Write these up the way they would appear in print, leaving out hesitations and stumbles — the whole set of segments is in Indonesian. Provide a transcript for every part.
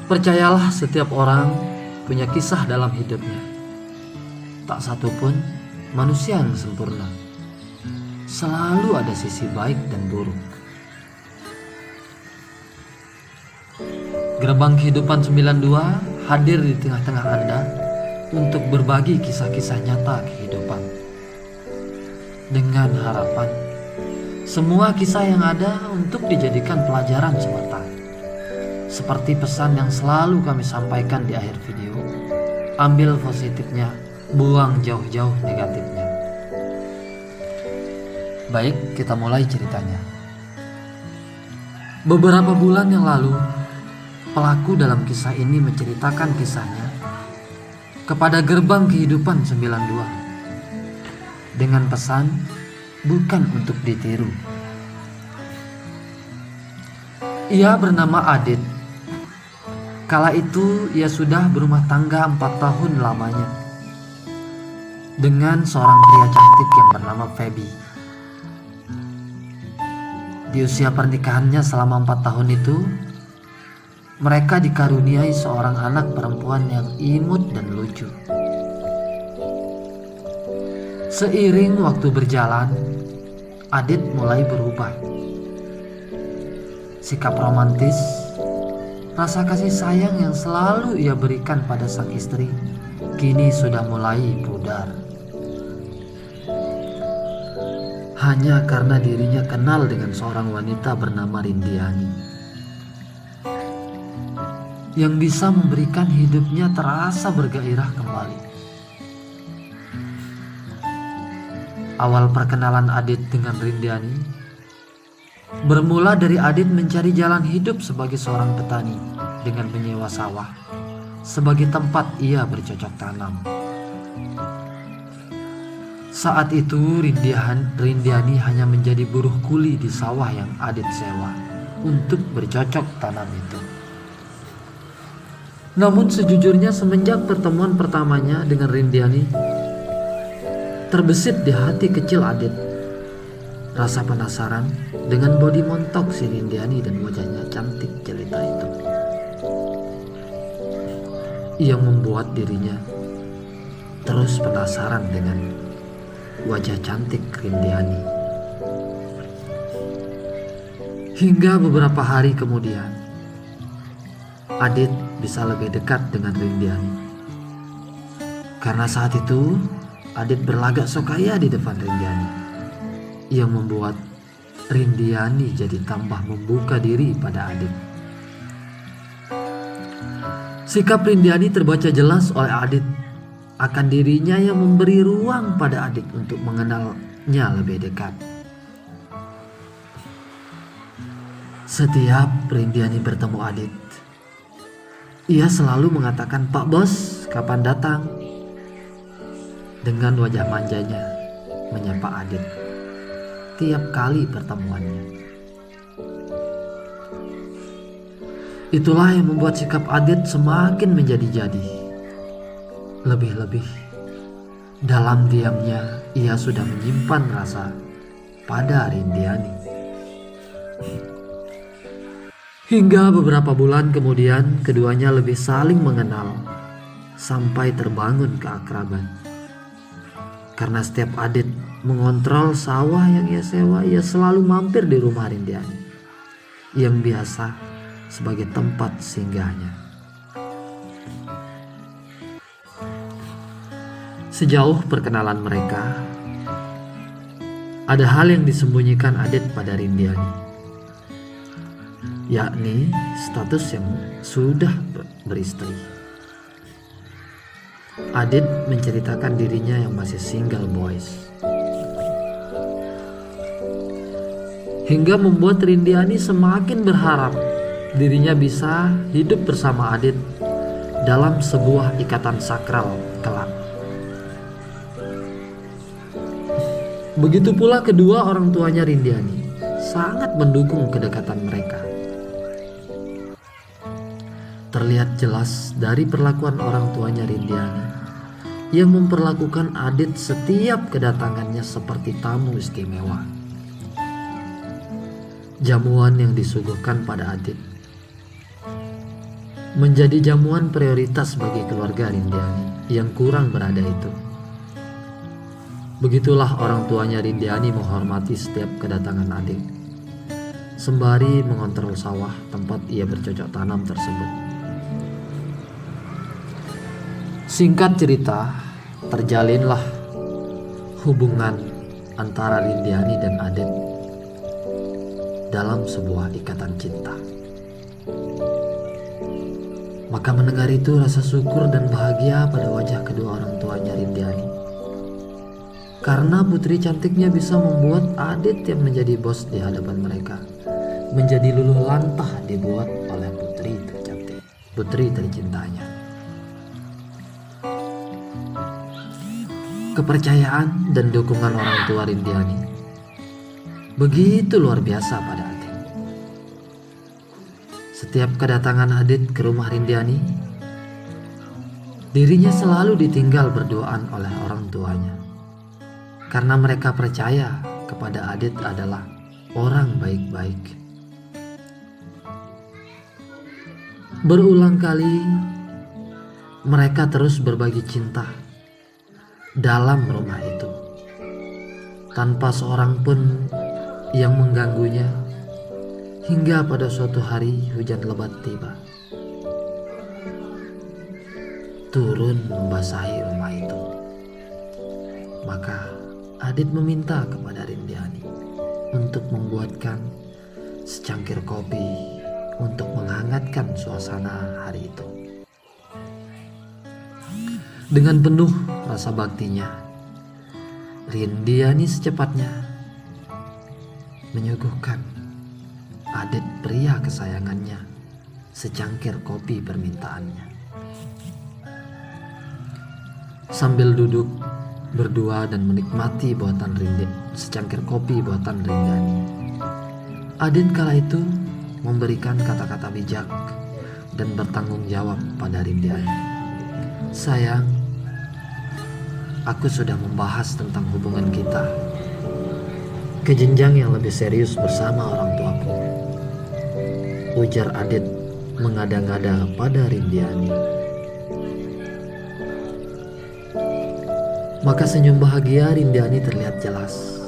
Percayalah, setiap orang punya kisah dalam hidupnya. Tak satu pun manusia yang sempurna. Selalu ada sisi baik dan buruk. Gerbang Kehidupan 92 hadir di tengah-tengah Anda untuk berbagi kisah-kisah nyata kehidupan. Dengan harapan semua kisah yang ada untuk dijadikan pelajaran semata. Seperti pesan yang selalu kami sampaikan di akhir video, ambil positifnya, buang jauh-jauh negatifnya. Baik, kita mulai ceritanya. Beberapa bulan yang lalu, pelaku dalam kisah ini menceritakan kisahnya kepada Gerbang Kehidupan 92 dengan pesan bukan untuk ditiru. Ia bernama Adit. Kala itu ia sudah berumah tangga 4 tahun lamanya dengan seorang pria cantik yang bernama Feby. Di usia pernikahannya selama 4 tahun itu, mereka dikaruniai seorang anak perempuan yang imut dan lucu. Seiring waktu berjalan, Adit mulai berubah. Sikap romantis, rasa kasih sayang yang selalu ia berikan pada sang istri kini sudah mulai pudar. Hanya karena dirinya kenal dengan seorang wanita bernama Rindiani yang bisa memberikan hidupnya terasa bergairah kembali. Awal perkenalan Adit dengan Rindiani bermula dari Adit mencari jalan hidup sebagai seorang petani dengan menyewa sawah sebagai tempat ia bercocok tanam. Saat itu Rindiani hanya menjadi buruh kuli di sawah yang Adit sewa untuk bercocok tanam itu. Namun sejujurnya semenjak pertemuan pertamanya dengan Rindiani, terbesit di hati kecil Adit rasa penasaran dengan bodi montok si Rindiani dan wajahnya cantik jelita itu. Yang membuat dirinya terus penasaran dengan wajah cantik Rindiani. Hingga beberapa hari kemudian, Adit bisa lebih dekat dengan Rindiani. Karena saat itu Adit berlagak sokaya di depan Rindiani, yang membuat Rindiani jadi tambah membuka diri pada Adit. Sikap Rindiani terbaca jelas oleh Adit akan dirinya yang memberi ruang pada Adit untuk mengenalnya lebih dekat. Setiap Rindiani bertemu Adit, ia selalu mengatakan, "Pak Bos, kapan datang?" Dengan wajah manjanya menyapa Adit tiap kali pertemuannya. Itulah yang membuat sikap Adit semakin menjadi-jadi. Lebih-lebih dalam diamnya ia sudah menyimpan rasa pada Rindiani. Hingga beberapa bulan kemudian keduanya lebih saling mengenal sampai terbangun keakraban. Karena setiap Adit mengontrol sawah yang ia sewa, ia selalu mampir di rumah Rindiani yang biasa sebagai tempat singgahnya. Sejauh perkenalan mereka, ada hal yang disembunyikan Adit pada Rindiani, yakni status yang sudah beristri. Adit menceritakan dirinya yang masih single boys, hingga membuat Rindiani semakin berharap dirinya bisa hidup bersama Adit dalam sebuah ikatan sakral kelak. Begitu pula kedua orang tuanya Rindiani sangat mendukung kedekatan mereka. Terlihat jelas dari perlakuan orang tuanya Rindiani yang memperlakukan Adit setiap kedatangannya seperti tamu istimewa. Jamuan yang disuguhkan pada Adit menjadi jamuan prioritas bagi keluarga Rindiani yang kurang berada itu. Begitulah orang tuanya Rindiani menghormati setiap kedatangan adik, sembari mengontrol sawah tempat ia bercocok tanam tersebut. Singkat cerita, terjalinlah hubungan antara Rindiani dan Adet dalam sebuah ikatan cinta. Maka mendengar itu rasa syukur dan bahagia pada wajah kedua orang tuanya Rindiani. Karena putri cantiknya bisa membuat Adet yang menjadi bos di hadapan mereka menjadi luluh lantah dibuat oleh putri tercantik, putri tercintanya. Kepercayaan dan dukungan orang tua Rindiani begitu luar biasa pada Adet. Setiap kedatangan Adet ke rumah Rindiani, dirinya selalu ditinggal berduaan oleh orang tuanya. Karena mereka percaya kepada Adet adalah orang baik-baik. Berulang kali mereka terus berbagi cinta dalam rumah itu, tanpa seorang pun yang mengganggunya. Hingga pada suatu hari hujan lebat tiba, turun membasahi rumah itu. Maka Adet meminta kepada Rindiani untuk membuatkan secangkir kopi untuk menghangatkan suasana hari itu. Dengan penuh rasa baktinya, Rindiani secepatnya menyuguhkan Adet pria kesayangannya secangkir kopi permintaannya. Sambil duduk berdua dan menikmati secangkir kopi buatan Rindiani, Adet kala itu memberikan kata-kata bijak dan bertanggung jawab pada Rindiani. Sayang, aku sudah membahas tentang hubungan kita ke jenjang yang lebih serius bersama orang tuaku, ujar Adet mengada-ngada pada Rindiani. Maka senyum bahagia Rindiani terlihat jelas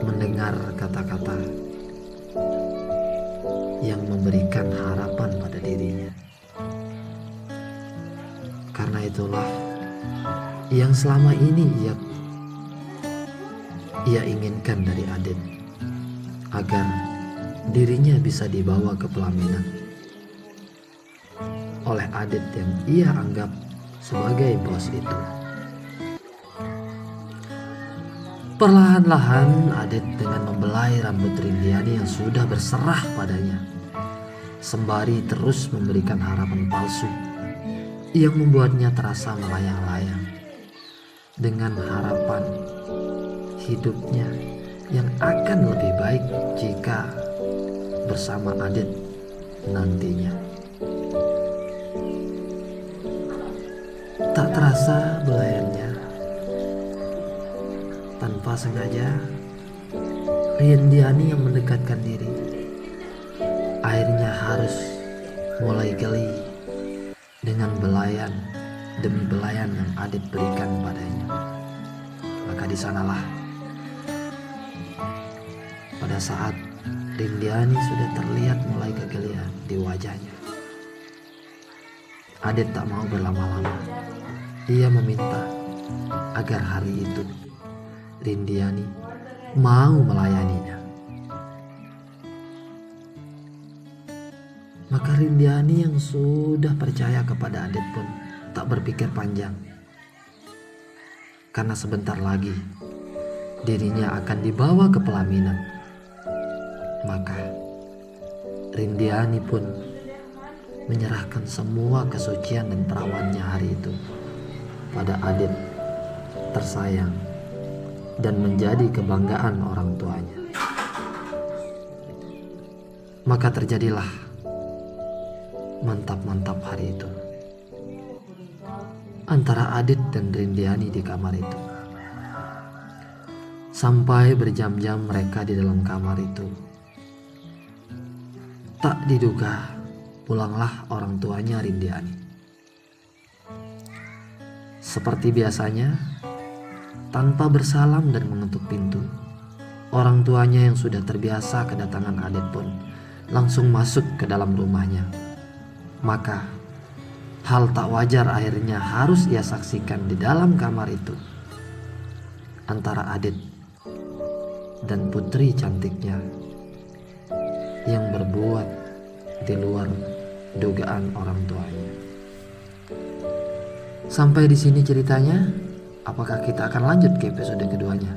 mendengar kata-kata yang memberikan harapan pada dirinya. Karena itulah yang selama ini ia inginkan dari Adet, agar dirinya bisa dibawa ke pelaminan oleh Adet yang ia anggap sebagai bos itu. Perlahan-lahan Adet dengan membelai rambut Rindiani yang sudah berserah padanya, sembari terus memberikan harapan palsu yang membuatnya terasa melayang-layang dengan harapan hidupnya yang akan lebih baik jika bersama Adet nantinya. Tak terasa belayannya, tanpa sengaja Rindiani yang mendekatkan diri akhirnya harus mulai geli dengan belayan demi belayan yang Adet berikan padanya. Maka di sanalah pada saat Rindiani sudah terlihat mulai kegelian di wajahnya, Adet tak mau berlama-lama. Ia meminta agar hari itu Rindiani mau melayaninya. Maka Rindiani yang sudah percaya kepada Adet pun tak berpikir panjang, karena sebentar lagi dirinya akan dibawa ke pelaminan. Maka Rindiani pun menyerahkan semua kesucian dan perawannya hari itu pada Adet tersayang dan menjadi kebanggaan orang tuanya. Maka terjadilah mantap-mantap hari itu antara Adet dan Rindiani di kamar itu. Sampai berjam-jam mereka di dalam kamar itu, Tak diduga, pulanglah orang tuanya Rindiani. Seperti biasanya, tanpa bersalam dan mengetuk pintu, orang tuanya yang sudah terbiasa kedatangan Adet pun langsung masuk ke dalam rumahnya. Maka, hal tak wajar akhirnya harus ia saksikan di dalam kamar itu. Antara Adet dan putri cantiknya yang berbuat di luar dugaan orang tuanya. Sampai di sini ceritanya. Apakah kita akan lanjut ke episode keduanya?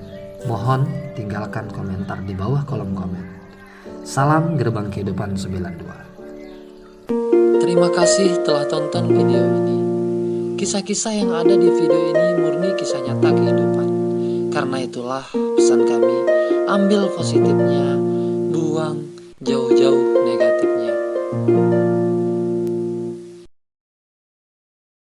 Mohon tinggalkan komentar di bawah kolom komen. Salam Gerbang Kehidupan 92. Terima kasih telah tonton video ini. Kisah-kisah yang ada di video ini murni kisah nyata kehidupan. Karena itulah pesan kami, ambil positifnya, buang jauh-jauh negatif.